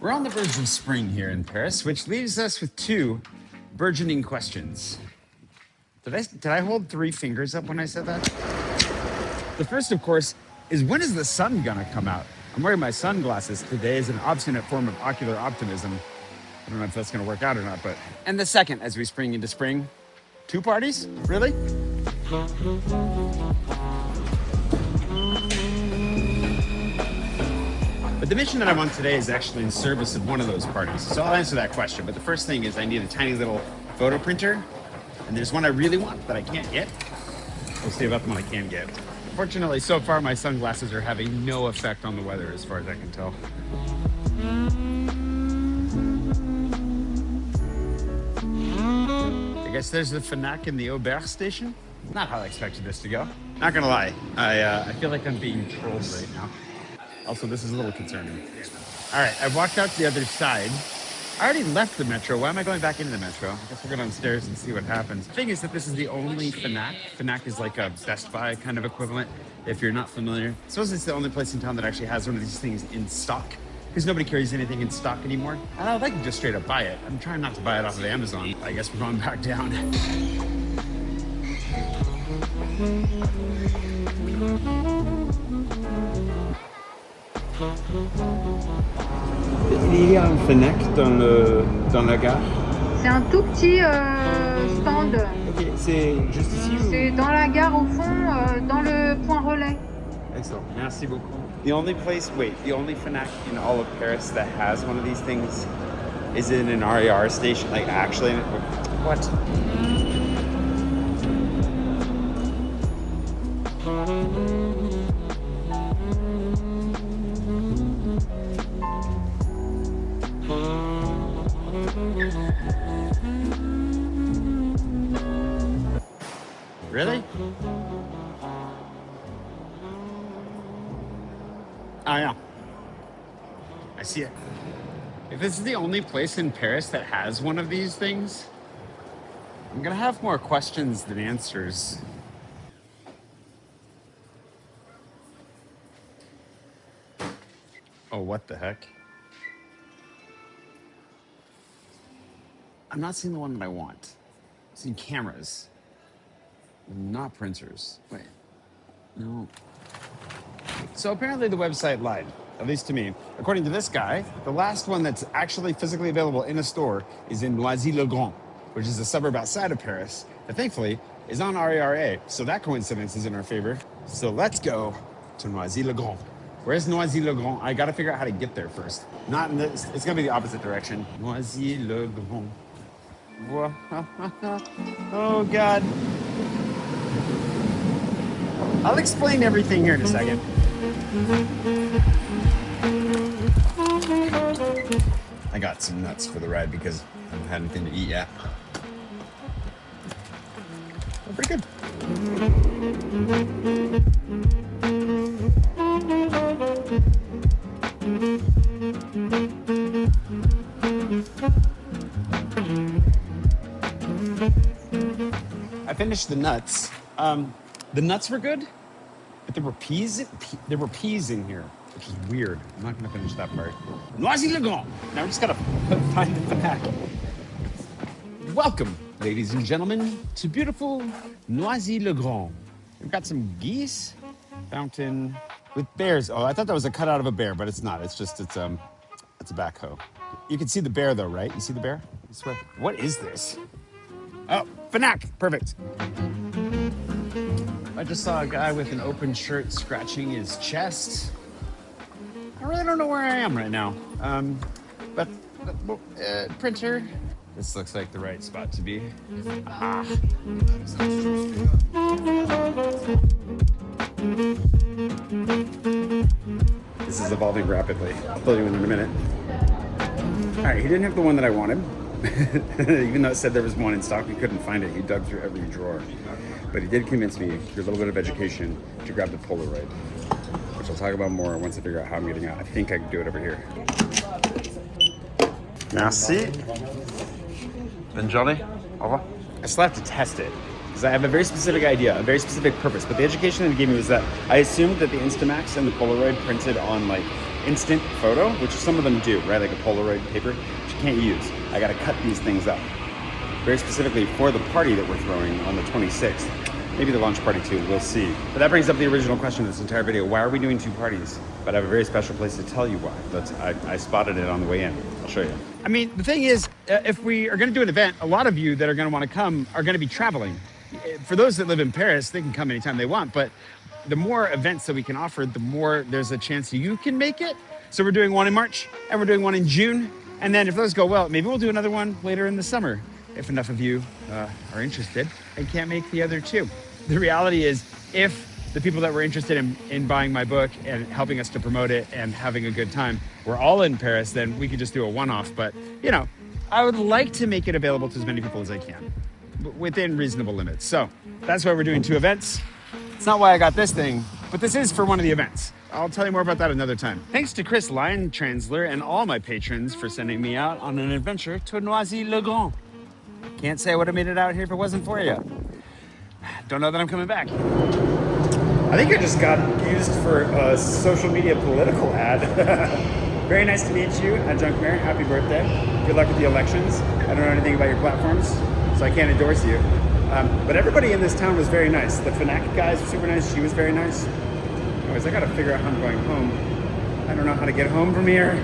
We're on the verge of spring here in Paris, which leaves us with two burgeoning questions. Did I hold three fingers up when I said that? The first, of course, is when is the sun gonna come out? I'm wearing my sunglasses today as an obstinate form of ocular optimism. I don't know if that's gonna work out or not, but... And the second, as we spring into spring, two parties? Really? But the mission that I'm on today is actually in service of one of those parties. So I'll answer that question. But the first thing is I need a tiny little photo printer. And there's one I really want that I can't get. We'll see about the one I can get. Fortunately, so far my sunglasses are having no effect on the weather as far as I can tell. I guess there's the Fnac in the Aubert station. Not how I expected this to go. Not gonna lie, I feel like I'm being trolled right now. Also, this is a little concerning. All right, I've walked out to the other side. I already left the metro. Why am I going back into the metro? I guess we'll go downstairs and see what happens. The thing is that this is the only Fnac. Fnac is like a Best Buy kind of equivalent, if you're not familiar. I suppose it's the only place in town that actually has one of these things in stock, because nobody carries anything in stock anymore. And I'd like to just straight up buy it. I'm trying not to buy it off of Amazon. I guess we're going back down. Il y a un Fnac dans la gare. C'est un tout petit stand. Ok, c'est juste ici ou... C'est dans la gare au fond, dans le point relais. Excellent. Merci beaucoup. The only Fnac in all of Paris that has one of these things is in an RER station. Like actually, what? Really? Oh yeah, I see it. If this is the only place in Paris that has one of these things, I'm gonna have more questions than answers. Oh, what the heck? I'm not seeing the one that I want. I'm seeing cameras, not printers. Wait, no. So apparently the website lied, at least to me. According to this guy, the last one that's actually physically available in a store is in Noisy-le-Grand, which is a suburb outside of Paris that thankfully is on RERA. So that coincidence is in our favor. So let's go to Noisy-le-Grand. Where's Noisy-le-Grand? I gotta figure out how to get there first. Not in this, it's gonna be the opposite direction. Noisy-le-Grand. Oh God. I'll explain everything here in a second. I got some nuts for the ride because I haven't had anything to eat yet. They're pretty good. I finished the nuts. The nuts were good, but there were peas in here, which is weird. I'm not gonna finish that part. Noisy-le-Grand. Now we just gotta find the back. Welcome, ladies and gentlemen, to beautiful Noisy-le-Grand. We've got some geese, fountain with bears. Oh, I thought that was a cutout of a bear, but it's not. It's a backhoe. You can see the bear though, right? You see the bear? I swear. What is this? Oh, Fnac. Perfect. I just saw a guy with an open shirt scratching his chest. I really don't know where I am right now. But printer. This looks like the right spot to be. Ah. This is evolving rapidly. I'll tell you in a minute. All right, he didn't have the one that I wanted. Even though it said there was one in stock, we couldn't find it. He dug through every drawer. But he did convince me, through a little bit of education, to grab the Polaroid, which I'll talk about more once I figure out how I'm getting out. I think I can do it over here. Merci. Bonne journée. Au revoir. I still have to test it, because I have a very specific idea, a very specific purpose. But the education that he gave me was that I assumed that the Instamax and the Polaroid printed on like instant photo, which some of them do, right? Like a Polaroid paper, which you can't use. I gotta cut these things up. Very specifically for the party that we're throwing on the 26th. Maybe the launch party too, we'll see. But that brings up the original question of this entire video. Why are we doing 2 parties? But I have a very special place to tell you why. I spotted it on the way in. I'll show you. I mean, the thing is, if we are gonna do an event, a lot of you that are gonna wanna come are gonna be traveling. For those that live in Paris, they can come anytime they want, but the more events that we can offer, the more there's a chance you can make it. So we're doing one in March, and we're doing one in June. And then if those go well, maybe we'll do another one later in the summer, if enough of you are interested and can't make the other 2. The reality is, if the people that were interested in buying my book and helping us to promote it and having a good time, we're all in Paris, then we could just do a one-off. But, you know, I would like to make it available to as many people as I can, within reasonable limits. So that's why we're doing 2 events. It's not why I got this thing, but this is for one of the events. I'll tell you more about that another time. Thanks to Chris Lion-Transler and all my patrons for sending me out on an adventure to Noisy-le-Grand. Can't say I would have made it out here if it wasn't for you. Don't know that I'm coming back. I think I just got used for a social media political ad. Very nice to meet you, Adjunct Mayor. Happy birthday. Good luck with the elections. I don't know anything about your platforms, so I can't endorse you. But everybody in this town was very nice. The Fnac guys were super nice. She was very nice. Anyways, I gotta figure out how I'm going home. I don't know how to get home from here.